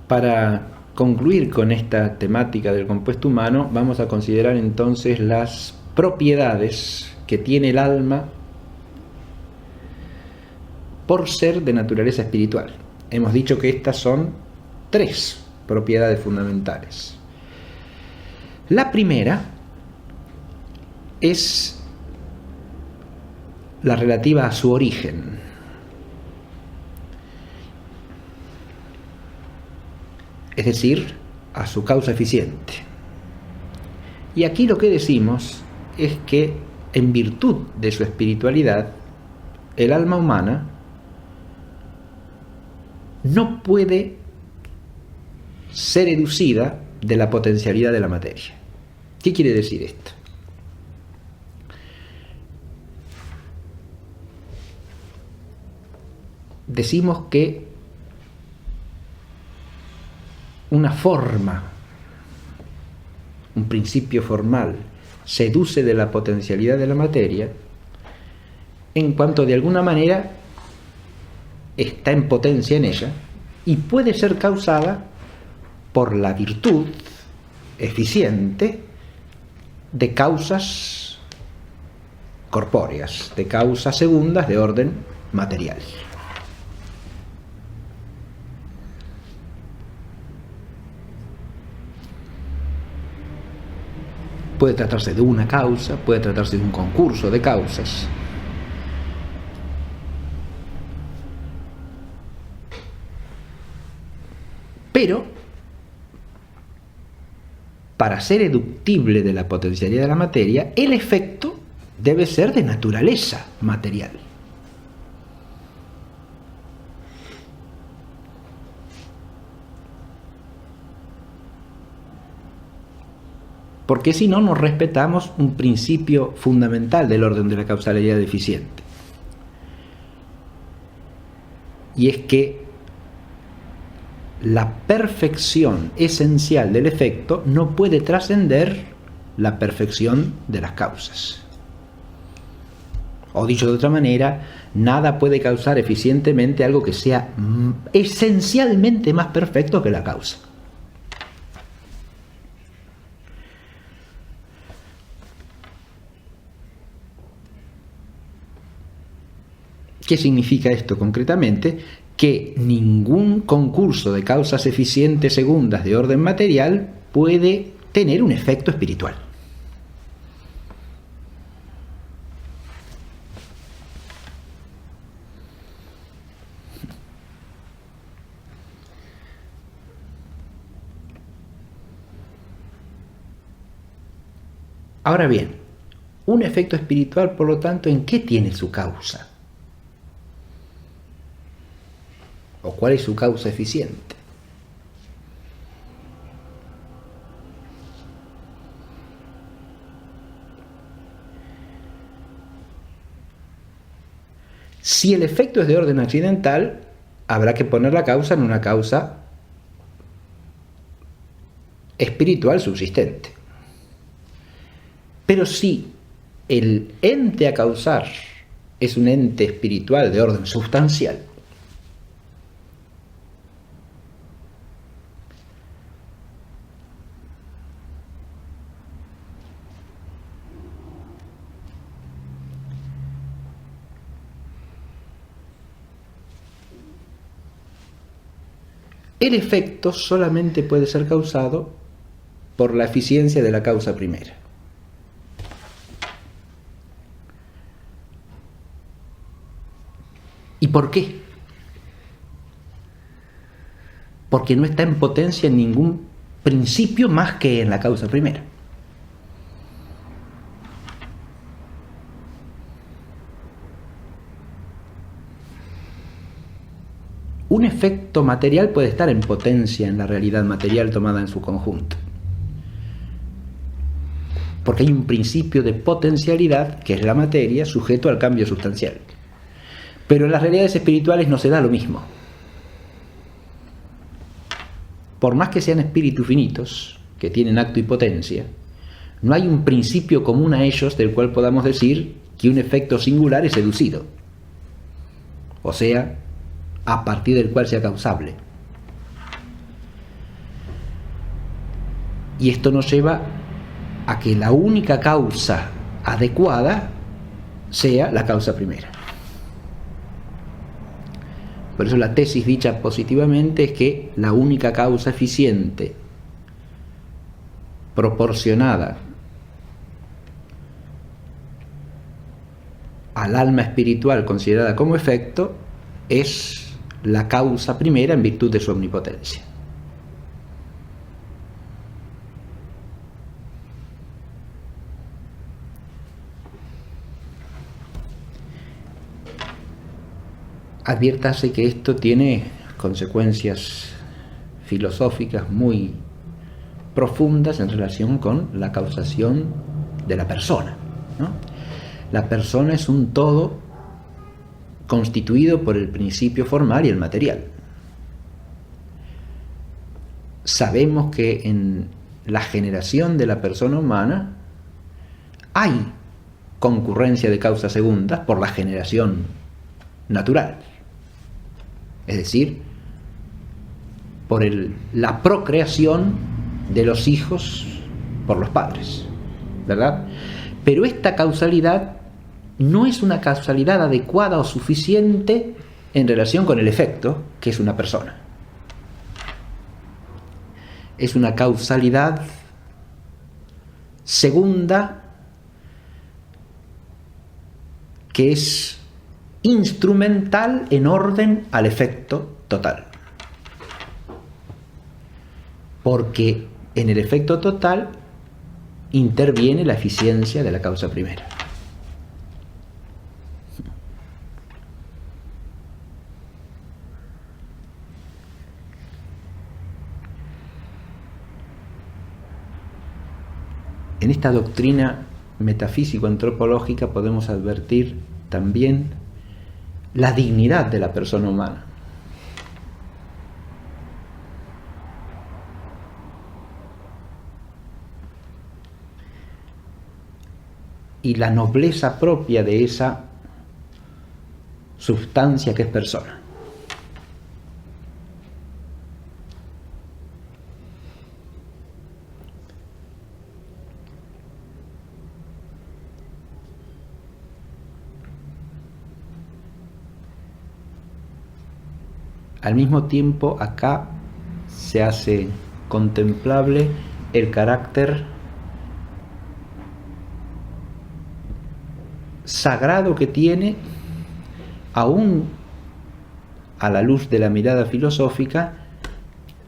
Para concluir con esta temática del compuesto humano, vamos a considerar entonces las propiedades que tiene el alma por ser de naturaleza espiritual. Hemos dicho que estas son 3 propiedades fundamentales. La primera es la relativa a su origen. Es decir, a su causa eficiente. Y aquí lo que decimos es que, en virtud de su espiritualidad, el alma humana no puede ser educida de la potencialidad de la materia. ¿Qué quiere decir esto? Decimos que una forma, un principio formal, seduce de la potencialidad de la materia en cuanto de alguna manera está en potencia en ella y puede ser causada por la virtud eficiente de causas corpóreas, de causas segundas de orden material. Puede tratarse de una causa, puede tratarse de un concurso de causas. Pero, para ser eductible de la potencialidad de la materia, el efecto debe ser de naturaleza material. Porque si no, no respetamos un principio fundamental del orden de la causalidad eficiente. Y es que la perfección esencial del efecto no puede trascender la perfección de las causas. O dicho de otra manera, nada puede causar eficientemente algo que sea esencialmente más perfecto que la causa. ¿Qué significa esto concretamente? Que ningún concurso de causas eficientes segundas de orden material puede tener un efecto espiritual. Ahora bien, un efecto espiritual, por lo tanto, ¿en qué tiene su causa? ¿O cuál es su causa eficiente? Si el efecto es de orden accidental, habrá que poner la causa en una causa espiritual subsistente. Pero si el ente a causar es un ente espiritual de orden sustancial, el efecto solamente puede ser causado por la eficiencia de la causa primera. ¿Y por qué? Porque no está en potencia en ningún principio más que en la causa primera. Un efecto material puede estar en potencia en la realidad material tomada en su conjunto, porque hay un principio de potencialidad, que es la materia, sujeto al cambio sustancial. Pero en las realidades espirituales no se da lo mismo. Por más que sean espíritus finitos, que tienen acto y potencia, no hay un principio común a ellos del cual podamos decir que un efecto singular es educido, o sea, a partir del cual sea causable. Y esto nos lleva a que la única causa adecuada sea la causa primera. Por eso la tesis dicha positivamente es que la única causa eficiente, proporcionada al alma espiritual considerada como efecto, es la causa primera en virtud de su omnipotencia. Adviértase que esto tiene consecuencias filosóficas muy profundas en relación con la causación de la persona, ¿no? La persona es un todo constituido por el principio formal y el material. Sabemos que en la generación de la persona humana hay concurrencia de causas segundas por la generación natural, es decir, por la procreación de los hijos por los padres, ¿verdad? Pero esta causalidad no es una causalidad adecuada o suficiente en relación con el efecto, que es una persona. Es una causalidad segunda que es instrumental en orden al efecto total. Porque en el efecto total interviene la eficiencia de la causa primera. En esta doctrina metafísico-antropológica podemos advertir también la dignidad de la persona humana. Y la nobleza propia de esa sustancia que es persona. Al mismo tiempo, acá se hace contemplable el carácter sagrado que tiene, aún a la luz de la mirada filosófica,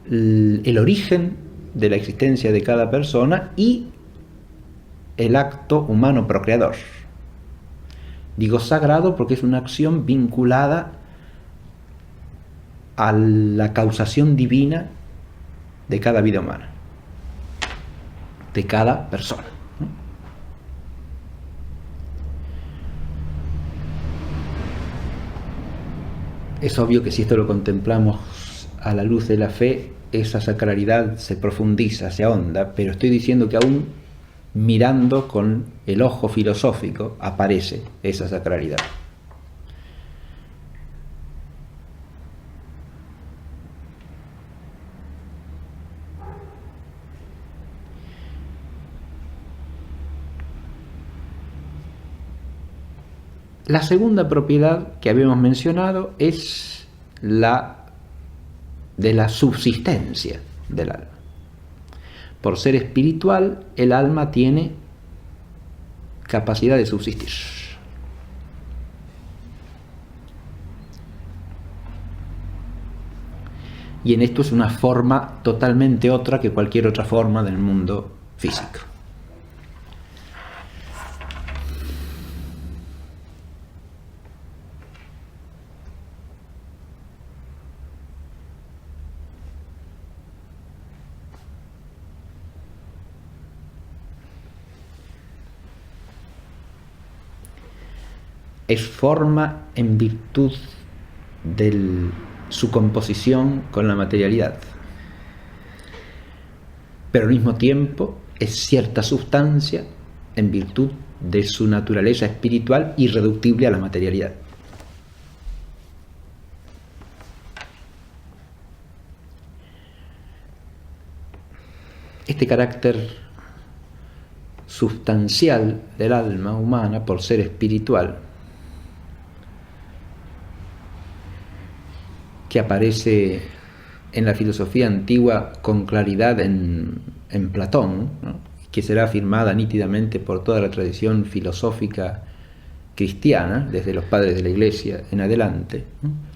el origen de la existencia de cada persona y el acto humano procreador. Digo sagrado porque es una acción vinculada a la causación divina de cada vida humana, de cada persona. Es obvio que si esto lo contemplamos a la luz de la fe, esa sacralidad se profundiza, se ahonda, pero estoy diciendo que aún mirando con el ojo filosófico aparece esa sacralidad. La segunda propiedad que habíamos mencionado es la de la subsistencia del alma. Por ser espiritual, el alma tiene capacidad de subsistir. Y en esto es una forma totalmente otra que cualquier otra forma del mundo físico. Es forma en virtud de su composición con la materialidad, pero al mismo tiempo es cierta sustancia en virtud de su naturaleza espiritual irreductible a la materialidad. este carácter sustancial del alma humana por ser espiritual, que aparece en la filosofía antigua con claridad en Platón, ¿no?, que será afirmada nítidamente por toda la tradición filosófica cristiana, desde los padres de la Iglesia en adelante, ¿no?,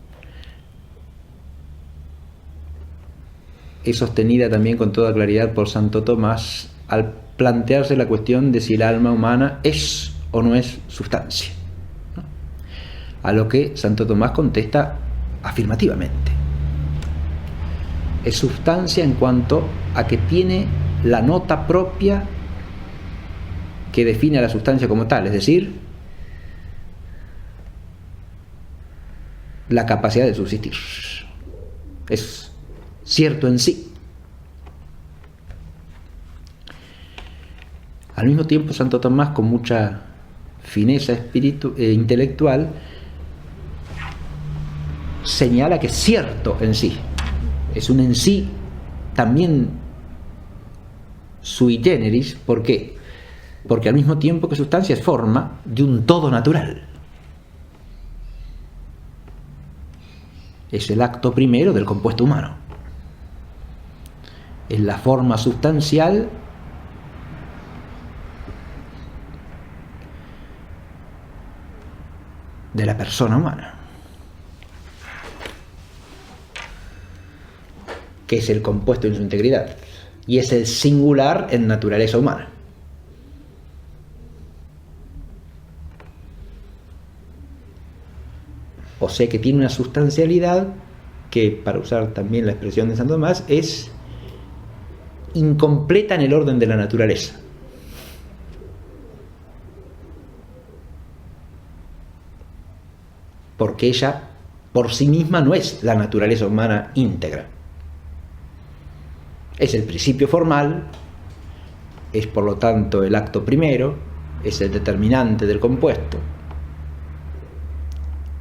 es sostenida también con toda claridad por Santo Tomás al plantearse la cuestión de si el alma humana es o no es sustancia, ¿no?, a lo que Santo Tomás contesta afirmativamente. Es sustancia en cuanto a que tiene la nota propia que define a la sustancia como tal, es decir, la capacidad de subsistir. Es cierto en sí. Al mismo tiempo, Santo Tomás, con mucha fineza intelectual, señala que es cierto en sí. Es un en sí también sui generis. ¿Por qué? Porque al mismo tiempo que sustancia es forma de un todo natural. Es el acto primero del compuesto humano. Es la forma sustancial de la persona humana, que es el compuesto en su integridad, y es el singular en naturaleza humana. O sea que tiene una sustancialidad que, para usar también la expresión de Santo Tomás, es incompleta en el orden de la naturaleza. Porque ella por sí misma no es la naturaleza humana íntegra. Es el principio formal, es por lo tanto el acto primero, es el determinante del compuesto,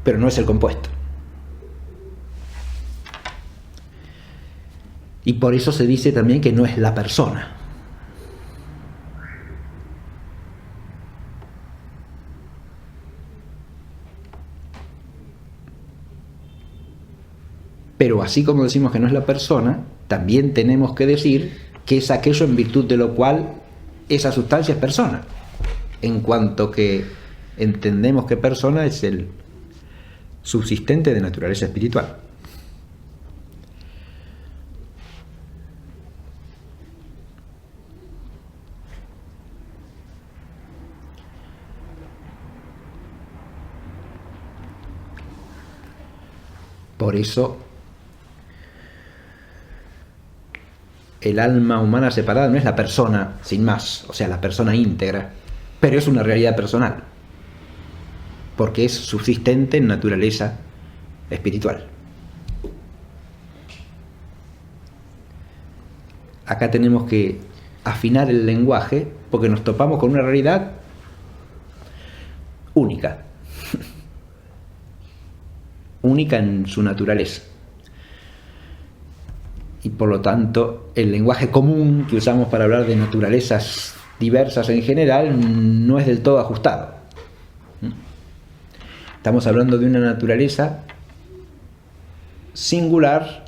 pero no es el compuesto. Y por eso se dice también que no es la persona. Pero así como decimos que no es la persona, también tenemos que decir que es aquello en virtud de lo cual esa sustancia es persona, en cuanto que entendemos que persona es el subsistente de naturaleza espiritual. Por eso el alma humana separada no es la persona sin más, o sea, la persona íntegra, pero es una realidad personal, porque es subsistente en naturaleza espiritual. Acá tenemos que afinar el lenguaje porque nos topamos con una realidad única, única en su naturaleza. Y por lo tanto, el lenguaje común que usamos para hablar de naturalezas diversas en general no es del todo ajustado. Estamos hablando de una naturaleza singular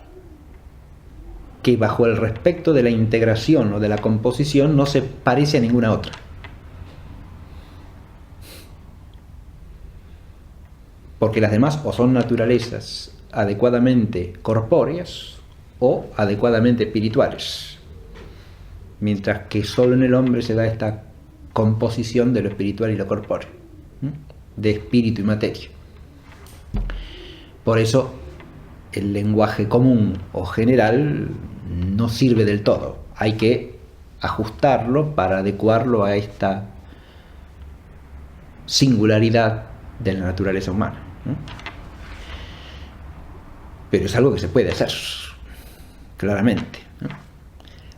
que, bajo el respecto de la integración o de la composición, no se parece a ninguna otra. Porque las demás o son naturalezas adecuadamente corpóreas o adecuadamente espirituales, mientras que solo en el hombre se da esta composición de lo espiritual y lo corpóreo, de espíritu y materia. Por eso el lenguaje común o general no sirve del todo, hay que ajustarlo para adecuarlo a esta singularidad de la naturaleza humana, ¿no? Pero es algo que se puede hacer, claramente, ¿no?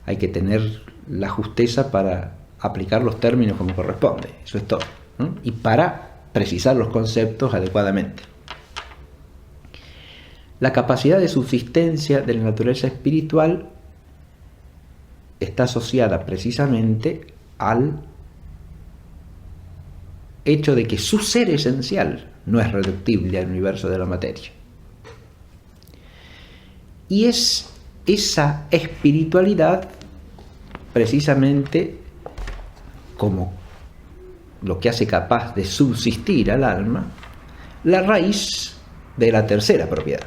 Hay que tener la justeza para aplicar los términos como corresponde, eso es todo, ¿no? Y para precisar los conceptos adecuadamente. La capacidad de subsistencia de la naturaleza espiritual está asociada precisamente al hecho de que su ser esencial no es reductible al universo de la materia. Y es esa espiritualidad precisamente como lo que hace capaz de subsistir al alma, la raíz de la tercera propiedad.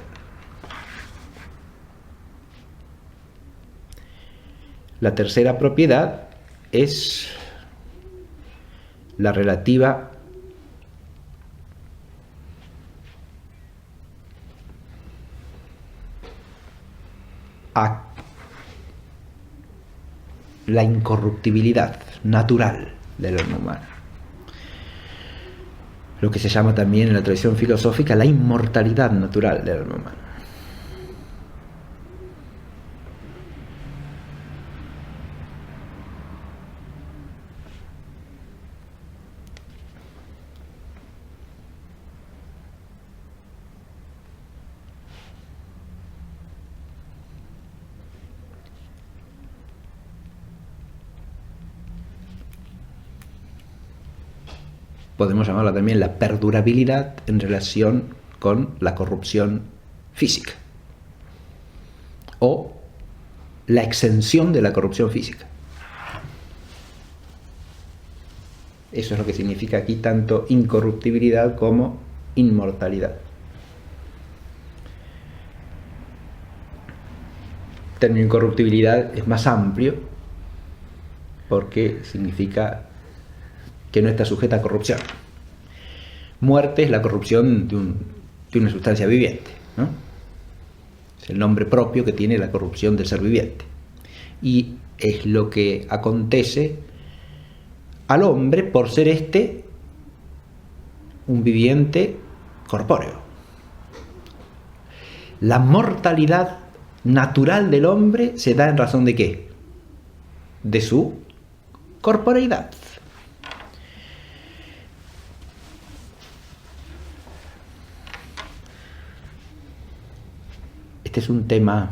La tercera propiedad es la relativa a la incorruptibilidad natural del alma humana. Lo que se llama también en la tradición filosófica la inmortalidad natural del alma humana. Podemos llamarla también la perdurabilidad en relación con la corrupción física o la exención de la corrupción física. Eso es lo que significa aquí tanto incorruptibilidad como inmortalidad. El término incorruptibilidad es más amplio porque significa que no está sujeta a corrupción. Muerte es la corrupción de una sustancia viviente, ¿no? Es el nombre propio que tiene la corrupción del ser viviente. Y es lo que acontece al hombre por ser un viviente corpóreo. La mortalidad natural del hombre se da en razón de ¿qué? De su corporeidad. Este es un tema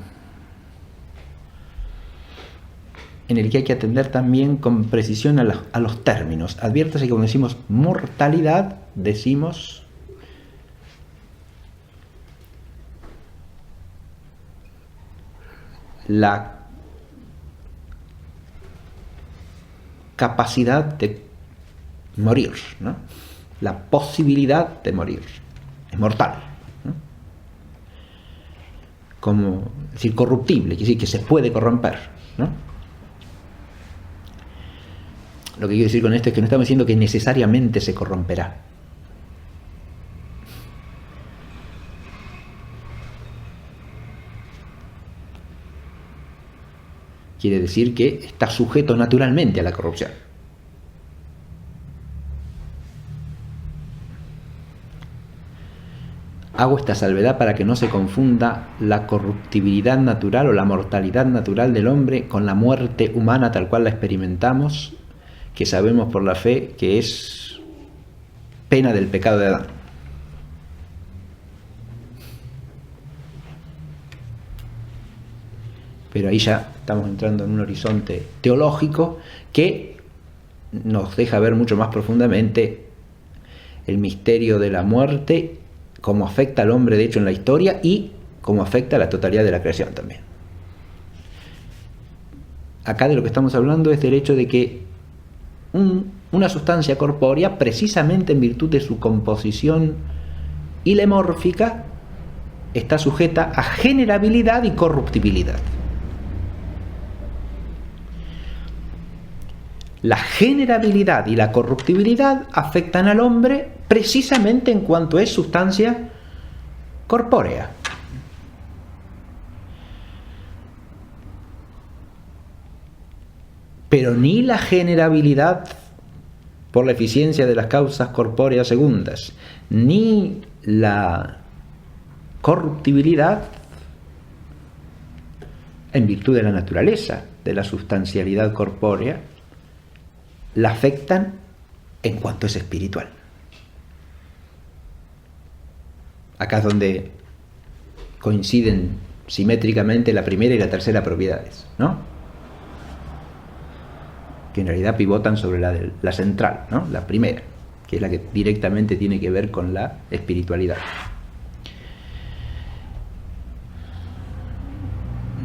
en el que hay que atender también con precisión a los términos. Adviértase que cuando decimos mortalidad, decimos la capacidad de morir, ¿no? La posibilidad de morir. Es mortal. Como decir corruptible, quiere decir que se puede corromper, ¿no? Lo que quiero decir con esto es que no estamos diciendo que necesariamente se corromperá. Quiere decir que está sujeto naturalmente a la corrupción. Hago esta salvedad para que no se confunda la corruptibilidad natural o la mortalidad natural del hombre con la muerte humana tal cual la experimentamos, que sabemos por la fe que es pena del pecado de Adán. Pero ahí ya estamos entrando en un horizonte teológico que nos deja ver mucho más profundamente el misterio de la muerte, cómo afecta al hombre de hecho en la historia y cómo afecta a la totalidad de la creación también. Acá de lo que estamos hablando es del hecho de que una sustancia corpórea, precisamente en virtud de su composición ilemórfica, está sujeta a generabilidad y corruptibilidad. La generabilidad y la corruptibilidad afectan al hombre precisamente en cuanto es sustancia corpórea. Pero ni la generabilidad por la eficiencia de las causas corpóreas segundas, ni la corruptibilidad, en virtud de la naturaleza de la sustancialidad corpórea, la afectan en cuanto es espiritual. Acá es donde coinciden simétricamente la primera y la tercera propiedades, ¿no? que en realidad pivotan sobre la central, ¿no? La primera, que es la que directamente tiene que ver con la espiritualidad.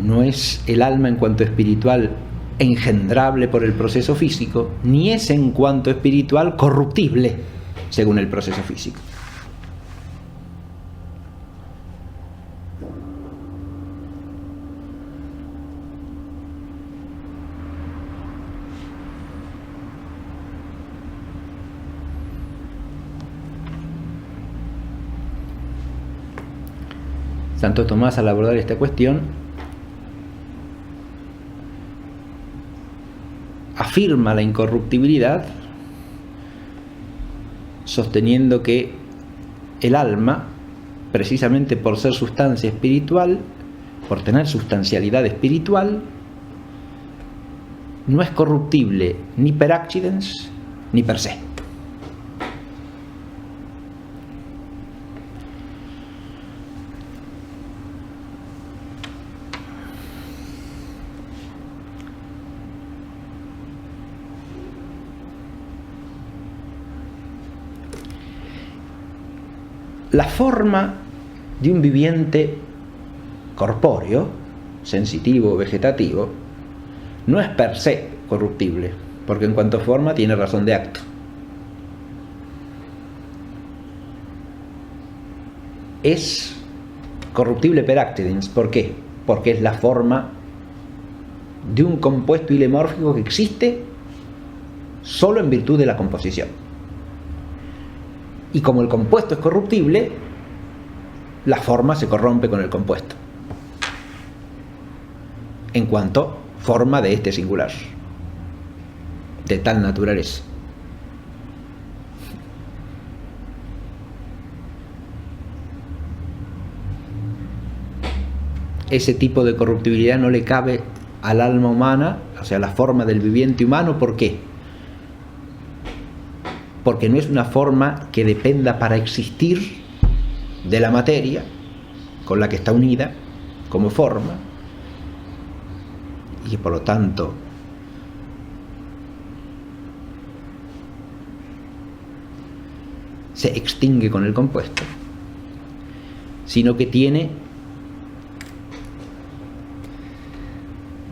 No es el alma en cuanto espiritual engendrable por el proceso físico, ni es en cuanto espiritual corruptible según el proceso físico. Santo Tomás, al abordar esta cuestión, afirma la incorruptibilidad, sosteniendo que el alma, precisamente por ser sustancia espiritual, por tener sustancialidad espiritual, no es corruptible ni per accidens ni per se. La forma de un viviente corpóreo, sensitivo o vegetativo, no es per se corruptible, porque en cuanto a forma tiene razón de acto. Es corruptible per accidens. ¿Por qué? Porque es la forma de un compuesto ilemórfico que existe solo en virtud de la composición. Y como el compuesto es corruptible, la forma se corrompe con el compuesto, en cuanto forma de este singular, de tal naturaleza. Ese tipo de corruptibilidad no le cabe al alma humana, o sea, a la forma del viviente humano. ¿Por qué? Porque no es una forma que dependa para existir de la materia con la que está unida como forma, y que por lo tanto se extingue con el compuesto, sino que tiene,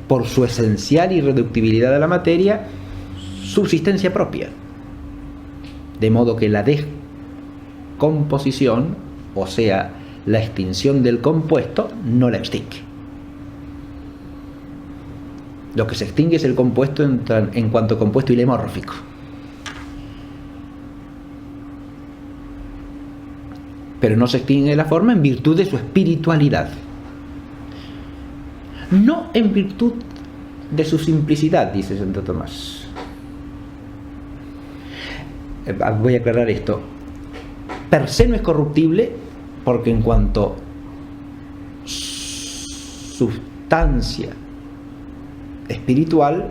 por su esencial irreductibilidad de la materia, subsistencia propia. De modo que la descomposición, o sea, la extinción del compuesto, no la extingue. Lo que se extingue es el compuesto en cuanto compuesto ilemórfico. Pero no se extingue la forma en virtud de su espiritualidad. No en virtud de su simplicidad, dice Santo Tomás. Voy a aclarar esto. Per se no es corruptible porque en cuanto sustancia espiritual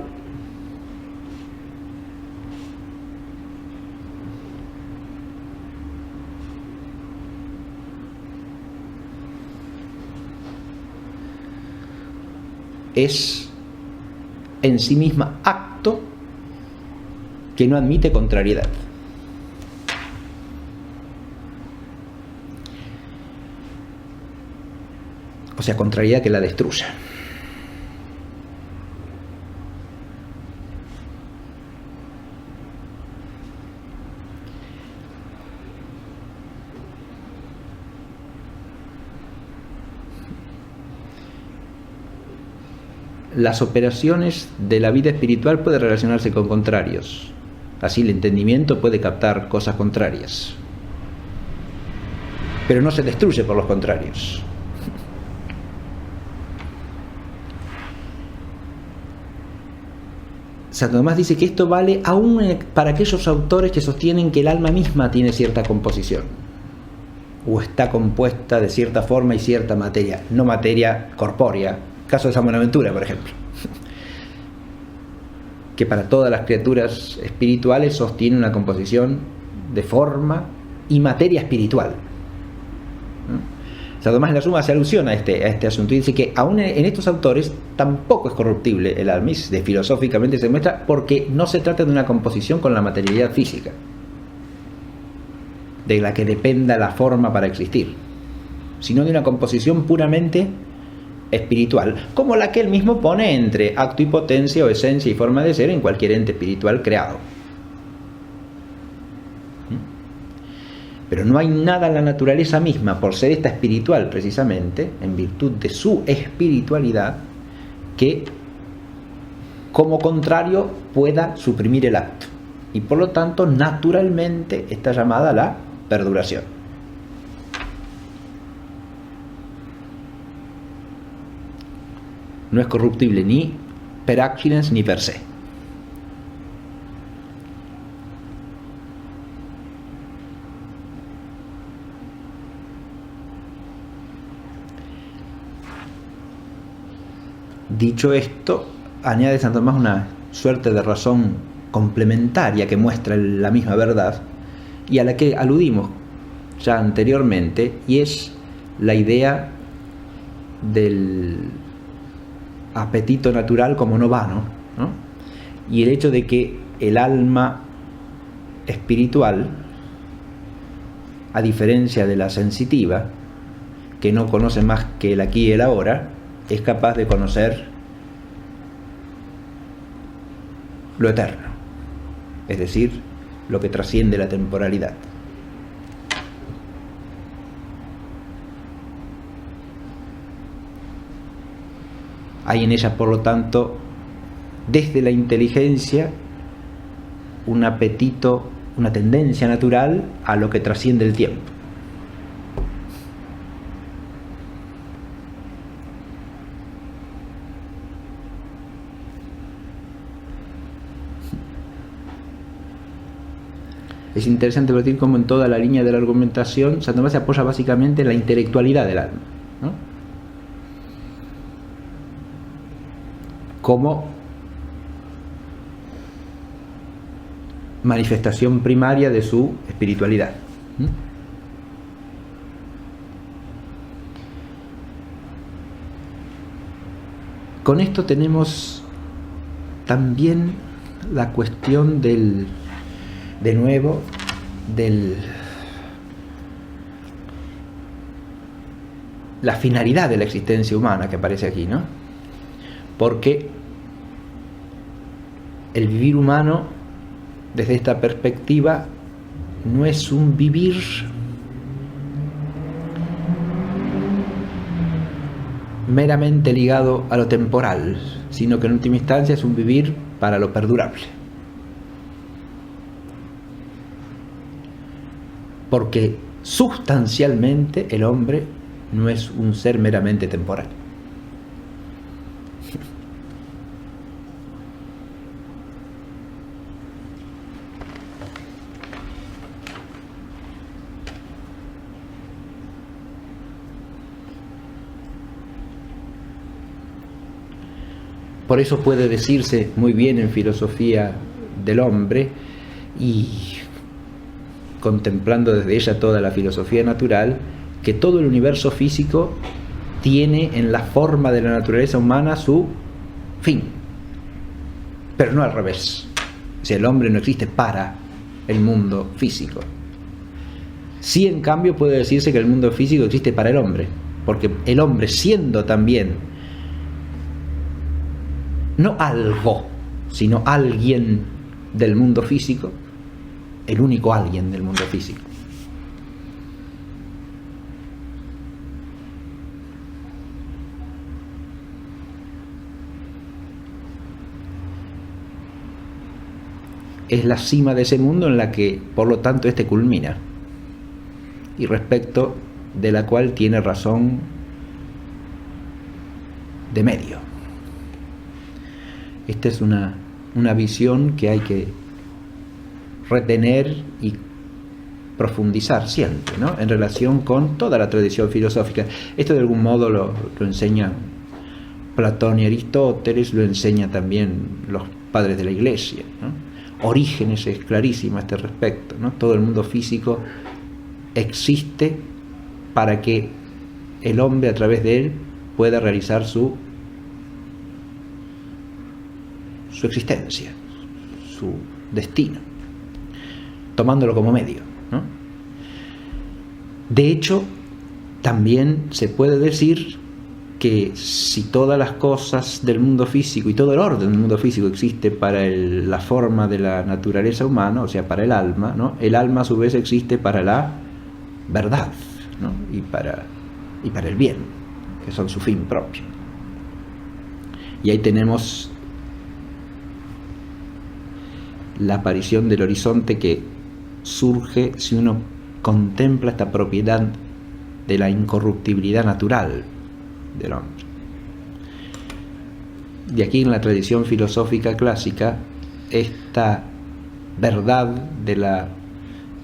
es en sí misma acto que no admite contrariedad. O sea, contrariedad que la destruya. Las operaciones de la vida espiritual pueden relacionarse con contrarios. Así el entendimiento puede captar cosas contrarias. Pero no se destruye por los contrarios. Santo Tomás dice que esto vale aún para aquellos autores que sostienen que el alma misma tiene cierta composición o está compuesta de cierta forma y cierta materia, no materia corpórea. Caso de San Buenaventura, por ejemplo, que para todas las criaturas espirituales sostiene una composición de forma y materia espiritual. Santo Tomás en la Suma hace alusión a este asunto y dice que aún en estos autores tampoco es corruptible el alma, y filosóficamente se muestra, porque no se trata de una composición con la materialidad física, de la que dependa la forma para existir, sino de una composición puramente espiritual, como la que él mismo pone entre acto y potencia, o esencia y forma de ser, en cualquier ente espiritual creado. Pero no hay nada en la naturaleza misma, por ser esta espiritual precisamente, en virtud de su espiritualidad, que como contrario pueda suprimir el acto. Y por lo tanto, naturalmente está llamada a la perduración. No es corruptible ni per accidens ni per se. Dicho esto, añade Santo Tomás una suerte de razón complementaria que muestra la misma verdad y a la que aludimos ya anteriormente, y es la idea del apetito natural como no vano, ¿no? Y el hecho de que el alma espiritual, a diferencia de la sensitiva, que no conoce más que el aquí y el ahora, es capaz de conocer lo eterno, es decir, lo que trasciende la temporalidad. Hay en ella, por lo tanto, desde la inteligencia, un apetito, una tendencia natural a lo que trasciende el tiempo. Es interesante ver cómo en toda la línea de la argumentación Santo Tomás se apoya básicamente en la intelectualidad del alma, ¿no? Como manifestación primaria de su espiritualidad. Con esto tenemos también la cuestión de nuevo, la finalidad de la existencia humana que aparece aquí, ¿no? Porque el vivir humano, desde esta perspectiva, no es un vivir meramente ligado a lo temporal, sino que en última instancia es un vivir para lo perdurable. Porque sustancialmente el hombre no es un ser meramente temporal. Por eso puede decirse muy bien en filosofía del hombre, y contemplando desde ella toda la filosofía natural, que todo el universo físico tiene en la forma de la naturaleza humana su fin, pero no al revés. O sea, el hombre no existe para el mundo físico. Sí, en cambio, puede decirse que el mundo físico existe para el hombre, porque el hombre, siendo también no algo, sino alguien del mundo físico, el único alguien del mundo físico. Es la cima de ese mundo en la que, por lo tanto, éste culmina, y respecto de la cual tiene razón de medio. Esta es una visión que hay que retener y profundizar siempre, ¿no?, en relación con toda la tradición filosófica. Esto de algún modo lo enseñan Platón y Aristóteles, lo enseñan también los padres de la Iglesia, ¿no? Orígenes es clarísimo a este respecto, ¿no? Todo el mundo físico existe para que el hombre a través de él pueda realizar su existencia, su destino, tomándolo como medio, ¿no? De hecho, también se puede decir que si todas las cosas del mundo físico y todo el orden del mundo físico existe para la forma de la naturaleza humana, o sea, para el alma, ¿no? El alma a su vez existe para la verdad, ¿no? y para el bien, que son su fin propio. Y ahí tenemos la aparición del horizonte que surge si uno contempla esta propiedad de la incorruptibilidad natural del hombre. Y aquí en la tradición filosófica clásica, esta verdad de la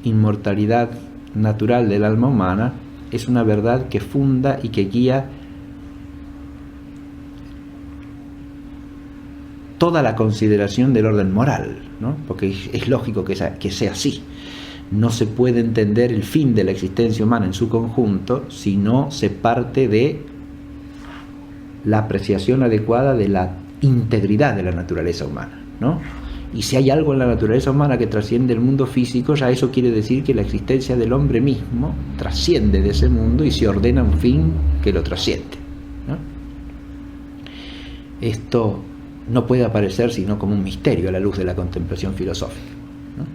inmortalidad natural del alma humana es una verdad que funda y que guía toda la consideración del orden moral, ¿no? Porque es lógico que sea así. No se puede entender el fin de la existencia humana en su conjunto si no se parte de la apreciación adecuada de la integridad de la naturaleza humana, ¿no? Y si hay algo en la naturaleza humana que trasciende el mundo físico, ya eso quiere decir que la existencia del hombre mismo trasciende de ese mundo y se ordena un fin que lo trasciende, ¿no? Esto no puede aparecer sino como un misterio a la luz de la contemplación filosófica, ¿no?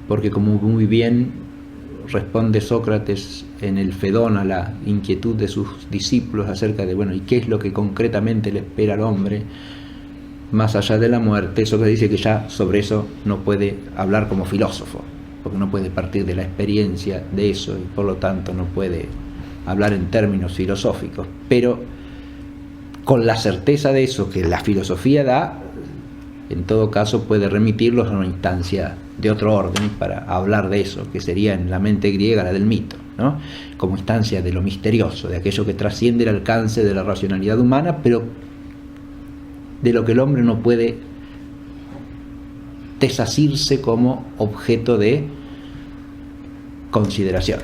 Porque como muy bien responde Sócrates en el Fedón a la inquietud de sus discípulos acerca de, bueno, ¿y qué es lo que concretamente le espera al hombre más allá de la muerte? Sócrates dice que ya sobre eso no puede hablar como filósofo, porque no puede partir de la experiencia de eso y por lo tanto no puede hablar en términos filosóficos, pero con la certeza de eso que la filosofía da, en todo caso puede remitirlos a una instancia de otro orden para hablar de eso, que sería en la mente griega la del mito, ¿no? Como instancia de lo misterioso, de aquello que trasciende el alcance de la racionalidad humana, pero de lo que el hombre no puede desasirse como objeto de consideración.